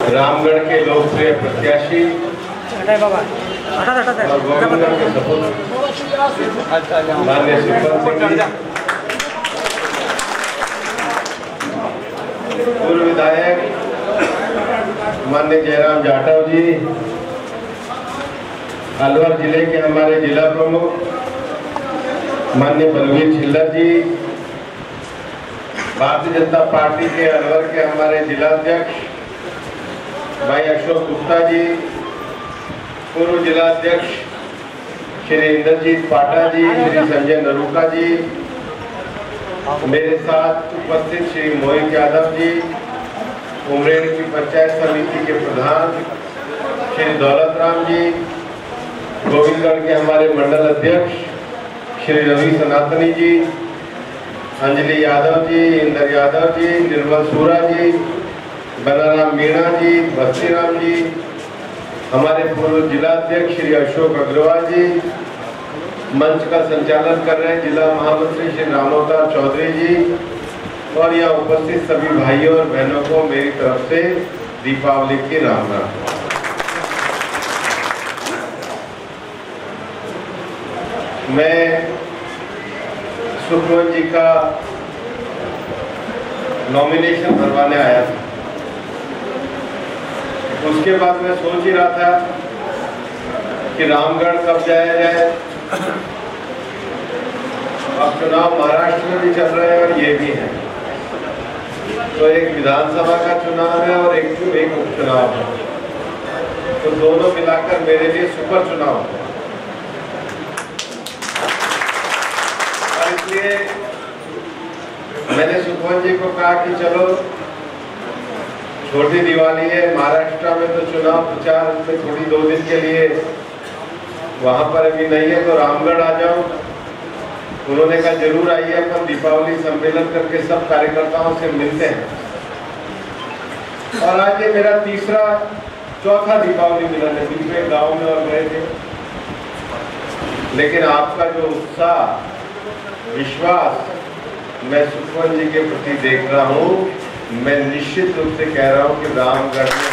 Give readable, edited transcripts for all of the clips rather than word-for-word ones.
रामगढ़ के लोकप्रिय प्रत्याशी और गोविंदगढ़ के सपूत माननीय सुखवंत सिंह जी, पूर्व विधायक माननीय जयराम जाटव जी, अलवर जिले के हमारे जिला प्रमुख माननीय बलवीर छिल्लर जी, भारतीय जनता पार्टी के अलवर के हमारे जिलाध्यक्ष भाई अशोक गुप्ता जी, पूर्व जिलाध्यक्ष श्री इंद्रजीत पाटा जी, श्री संजय नरूका जी, मेरे साथ उपस्थित श्री मोहित यादव जी, उमरेड की पंचायत समिति के प्रधान श्री दौलत राम जी, गोविंदगढ़ के हमारे मंडल अध्यक्ष श्री रवि सनातनी जी, अंजलि यादव जी, इंदर यादव जी, निर्मल सूरा जी, बनाराम मीणा जी, बस्तीराम जी, हमारे पूर्व जिलाध्यक्ष श्री अशोक अग्रवाल जी, मंच का संचालन कर रहे जिला महामंत्री श्री रामोदार चौधरी जी, और यहाँ उपस्थित सभी भाइयों और बहनों को मेरी तरफ से दीपावली की राम राम। मैं सुखवंत जी का नॉमिनेशन भरवाने आया था। उसके बाद मैं सोच ही रहा था कि रामगढ़ कब जाया जाए। अब चुनाव महाराष्ट्र में भी चल रहे हैं और ये भी है, तो एक विधानसभा का चुनाव है और एक उपचुनाव है, तो दोनों मिलाकर मेरे लिए सुपर चुनाव है। और इसलिए मैंने सुखवंत जी को कहा कि चलो छोटी दिवाली है, महाराष्ट्र में तो चुनाव प्रचार में थोड़ी 2 दिन के लिए वहां पर अभी नहीं है, तो रामगढ़ आ जाओ। उन्होंने कहा जरूर आइए, अपन दीपावली सम्मेलन करके सब कार्यकर्ताओं से मिलते हैं। और आज ये मेरा चौथा दीपावली मिलन है। बीच में गाँव में और गए थे, लेकिन आपका जो उत्साह विश्वास मैं सुखवंत जी के प्रति देख रहा हूँ, मैं निश्चित रूप से कह रहा हूँ कि रामगढ़ में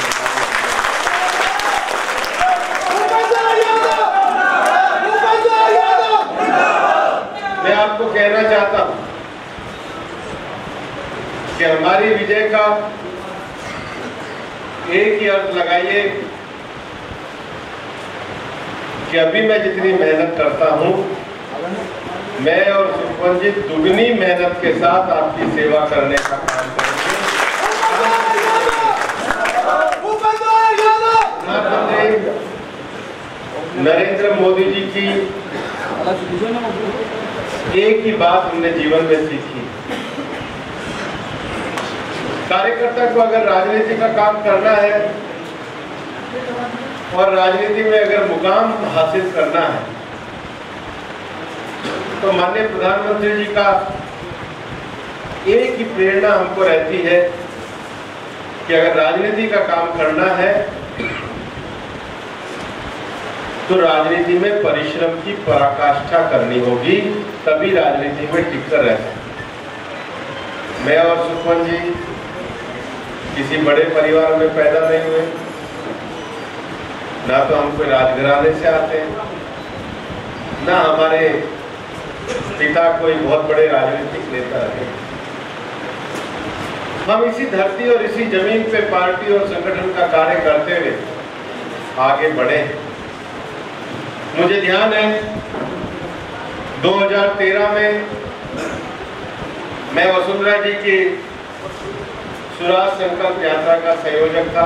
मैं आपको कहना चाहता हूँ कि हमारी विजय का एक ही अर्थ लगाइए कि अभी मैं जितनी मेहनत करता हूँ, मैं और सुखवंत जी दुगनी मेहनत के साथ आपकी सेवा करने का काम करेंगे। नरेंद्र मोदी जी की एक ही बात हमने जीवन में सीखी, कार्यकर्ता को अगर राजनीति का काम करना है और राजनीति में अगर मुकाम हासिल करना है, तो माननीय प्रधानमंत्री जी का एक ही प्रेरणा हमको रहती है कि अगर राजनीति का काम करना है तो राजनीति में परिश्रम की पराकाष्ठा करनी होगी, तभी राजनीति में टिककर रह सकते। मैं और सुखवंत जी किसी बड़े परिवार में पैदा नहीं हुए, ना तो हम कोई राजघराने से आते हैं, ना हमारे पिता कोई बहुत बड़े राजनीतिक नेता रहे। हम इसी धरती और इसी जमीन पे पार्टी और संगठन का कार्य करते हुए आगे बढ़े। मुझे ध्यान है 2013 में मैं वसुंधरा जी की सुराज संकल्प यात्रा का संयोजक था।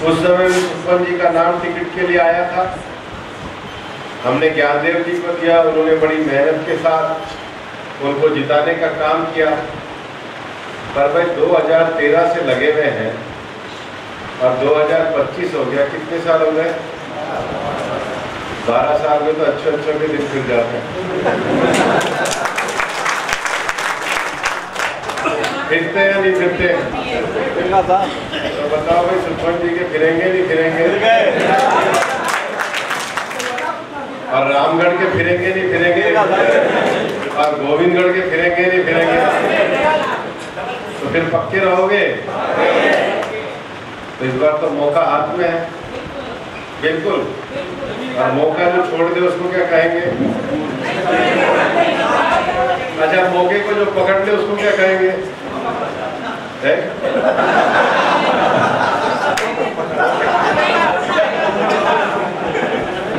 उस समय में सुखवंत जी का नाम टिकट के लिए आया था। हमने ज्ञानदेव जी को दिया, उन्होंने बड़ी मेहनत के साथ उनको जिताने का काम किया। पर भाई 2013 से लगे हुए हैं और 2025 हो गया, कितने साल हो गए? 12 साल में तो अच्छे के दिन फिर जाते हैं। फिरते हैं नहीं फिरते? तो बताओ भाई, सुखवंत जी के फिरेंगे नहीं फिरेंगे? और रामगढ़ के फिरेंगे नहीं फिरेंगे? और गोविंदगढ़ के फिरेंगे नहीं फिरेंगे? तो फिर पक्के रहोगे? तो इस बार तो मौका हाथ में है, बिल्कुल। और मौका जो छोड़ दे उसको क्या कहेंगे? अच्छा, मौके को जो पकड़ ले उसको क्या कहेंगे?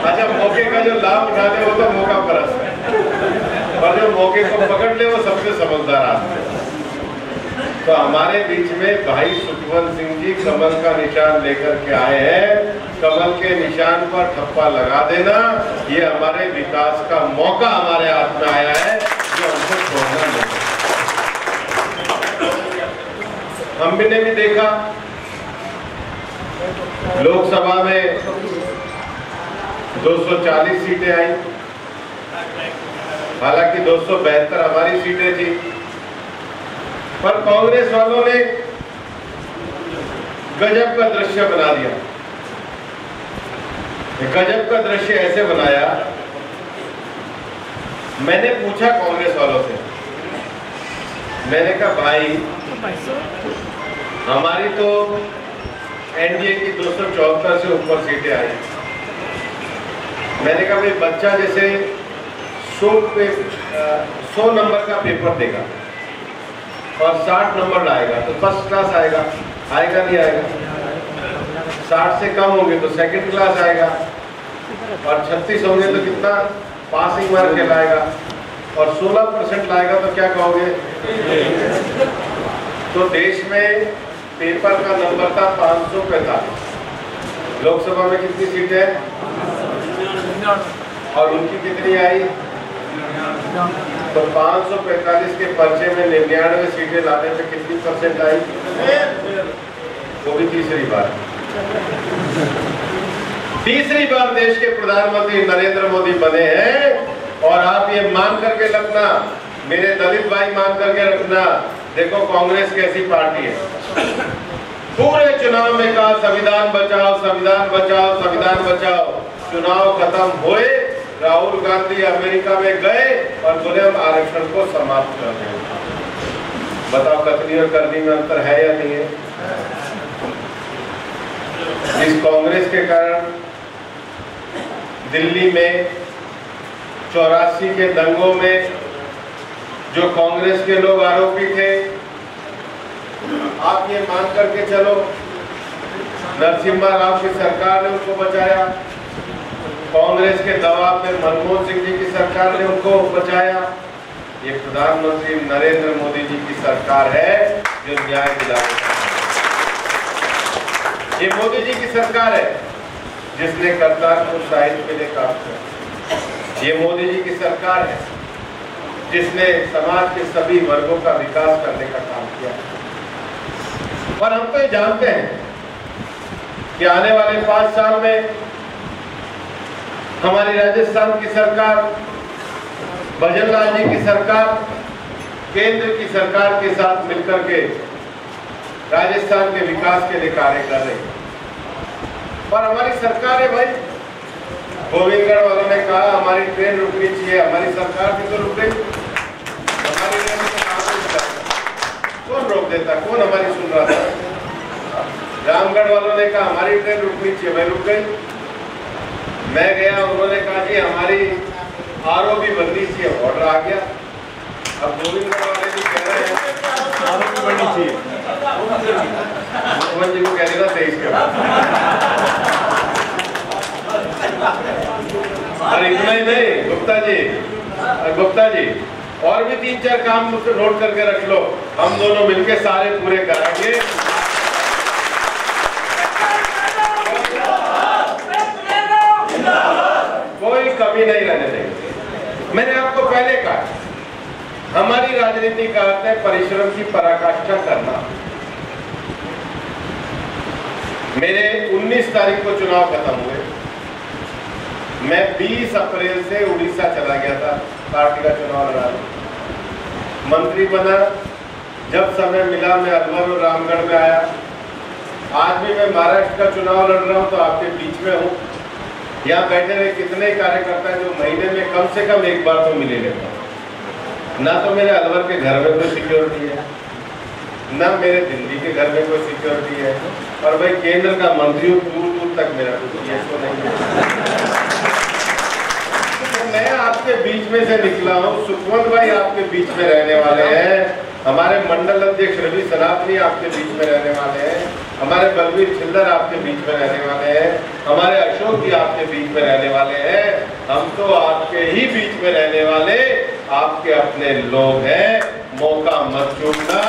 अच्छा, मौके का जो लाभ उठा ले वो तो मौका परस्त है, और जो मौके को पकड़ ले वो सबसे समझदार आदमी है। तो हमारे बीच में भाई सुखवंत सिंह जी कमल का निशान लेकर के आए हैं। कमल के निशान पर ठप्पा लगा देना, ये हमारे विकास का मौका हमारे हाथ में आया है, जो हमको छोड़ना नहीं। हमने भी देखा लोकसभा में 240 सीटें आई, हालांकि 272 हमारी सीटें थी, पर कांग्रेस वालों ने गजब का दृश्य बना दिया। गजब का दृश्य ऐसे बनाया, मैंने पूछा कांग्रेस वालों से, मैंने कहा भाई हमारी तो एनडीए की 274 से ऊपर सीटें आई, मैंने कहा भाई बच्चा जैसे 100 नंबर का पेपर देगा और 60 नंबर लाएगा तो फर्स्ट क्लास आएगा? आएगा नहीं आएगा? 60 से कम होंगे तो सेकंड क्लास आएगा, और 36 होंगे तो कितना पासिंग मार्क के लाएगा, और 16% लाएगा तो क्या कहोगे? तो देश में पेपर का नंबर था 545, लोकसभा में कितनी सीटें हैं और उनकी कितनी आई? तो 545 के पर्चे में 99 सीटें लाने पे कितनी परसेंट आई? वो भी तीसरी बार देश के प्रधानमंत्री नरेंद्र मोदी बने हैं। और आप ये मान करके रखना, मेरे दलित भाई मान करके रखना, देखो कांग्रेस कैसी पार्टी है। पूरे चुनाव में कहा संविधान बचाओ, संविधान बचाओ, संविधान बचाओ। चुनाव खत्म हुए, राहुल गांधी अमेरिका में गए और बोले हम आरक्षण को समाप्त कर दें। बताओ कथनी और करनी में अंतर है या नहीं है? इस कांग्रेस के कारण दिल्ली में 84 के दंगों में जो कांग्रेस के लोग आरोपी थे, आप ये मान करके चलो नरसिम्हा राव की सरकार ने उनको बचाया, कांग्रेस के दबाव में मनमोहन सिंह जी की सरकार ने उनको बचाया। ये प्रधानमंत्री नरेंद्र मोदी जी की सरकार है जो न्याय दिलाएगी। ये मोदी जी की सरकार है जिसने करतारपुर साहिब के लिए काम किया। ये मोदी जी की सरकार है जिसने समाज के सभी वर्गों का विकास करने का काम किया। और हम तो ये जानते हैं कि आने वाले 5 साल में हमारी राजस्थान की सरकार, भजनलाल जी की सरकार, केंद्र की सरकार के साथ मिलकर के राजस्थान के विकास के लिए कार्य कर रही है। और हमारी सरकार है भाई, गोविंदगढ़ वालों ने कहा हमारी ट्रेन रुकनी चाहिए, हमारी सरकार भी तो रुक गई, हमारी ट्रेन कौन रोक देता? कौन हमारी सुन रहा था? रामगढ़ वालों ने कहा हमारी ट्रेन रुकनी चाहिए, मैं रुक गई। मैं गया, उन्होंने कहा जी हमारी आरओबी बननी चाहिए, ऑर्डर आ गया। अब गोविंदगढ़ वाले भी कह रहे हैं आरओबी बननी चाहिए, मुख्यमंत्री जी को कह देगा 23 के बाद। और इतना ही नहीं, गुप्ता जी और भी 3-4 काम नोट करके रख लो, हम दोनों मिलके सारे पूरे कराएंगे। कोई कमी नहीं रहने देंगे। मैंने आपको पहले कहा, हमारी राजनीति का अर्थ है परिश्रम की पराकाष्ठा करना। मेरे 19 तारीख को चुनाव खत्म हुए, मैं 20 अप्रैल से उड़ीसा चला गया था पार्टी का चुनाव लड़ाने, मंत्री बना। जब समय मिला मैं अलवर और रामगढ़ में आया। आज भी मैं महाराष्ट्र का चुनाव लड़ रहा हूं तो आपके बीच में हूं। यहाँ बैठे हुए कितने कार्यकर्ता है जो महीने में कम से कम एक बार तो मिले लेता हूं। ना तो मेरे अलवर के घर में कोई सिक्योरिटी है, ना मेरे दिल्ली के घर में कोई सिक्योरिटी है, और भाई केंद्र का मंत्री हूँ, दूर दूर तक मेरा कुछ PSO नहीं है। तो मैं आपके बीच में से निकला हूँ, सुखवंत भाई आपके बीच में रहने वाले हैं, हमारे मंडल अध्यक्ष रवि सनातनी आपके बीच में रहने वाले हैं, हमारे बलबीर छिल्लर आपके बीच में रहने वाले हैं, हमारे अशोक जी आपके बीच में रहने वाले हैं। हम तो आपके ही बीच में रहने वाले आपके अपने लोग हैं, मौका मत चूकना।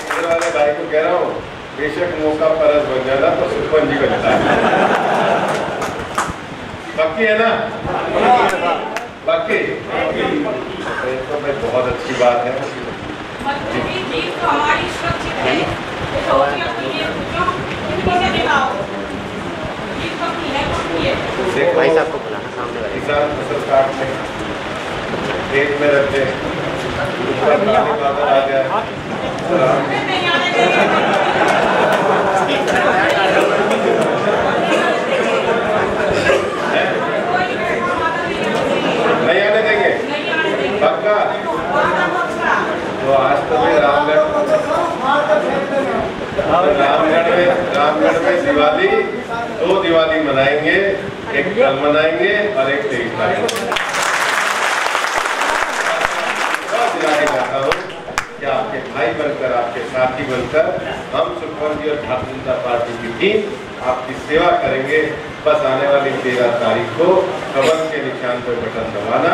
इधर वाले भाई को कह रहा हूँ, बेशक मौका परस बन जाना तो सुखवंत जी को जिता पक्की है ना? बाकी तो भाई बहुत अच्छी बात है। देखो किसान फसल काट में खेत में रखते आ गया, नहीं आने देंगे पक्का। तो आज तो मैं रामगढ़ में दिवाली, 2 दिवाली मनाएंगे, एक कल मनाएंगे और एक 23 तारीख। दिलाने चाहता हूँ कि आपके भाई बनकर, आपके साथी बनकर हम सुखवंत जी और भारतीय जनता पार्टी की टीम आपकी सेवा करेंगे। बस आने वाली 13 तारीख को कमल के निशान पर बटन दबाना,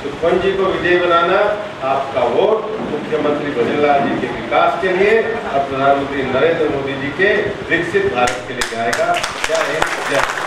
सुखवंत जी को विजय बनाना, आपका वोट मुख्यमंत्री भजनलाल जी के विकास के लिए और प्रधानमंत्री नरेंद्र मोदी जी के विकसित भारत के लिए जाएगा। जय हिंद, जय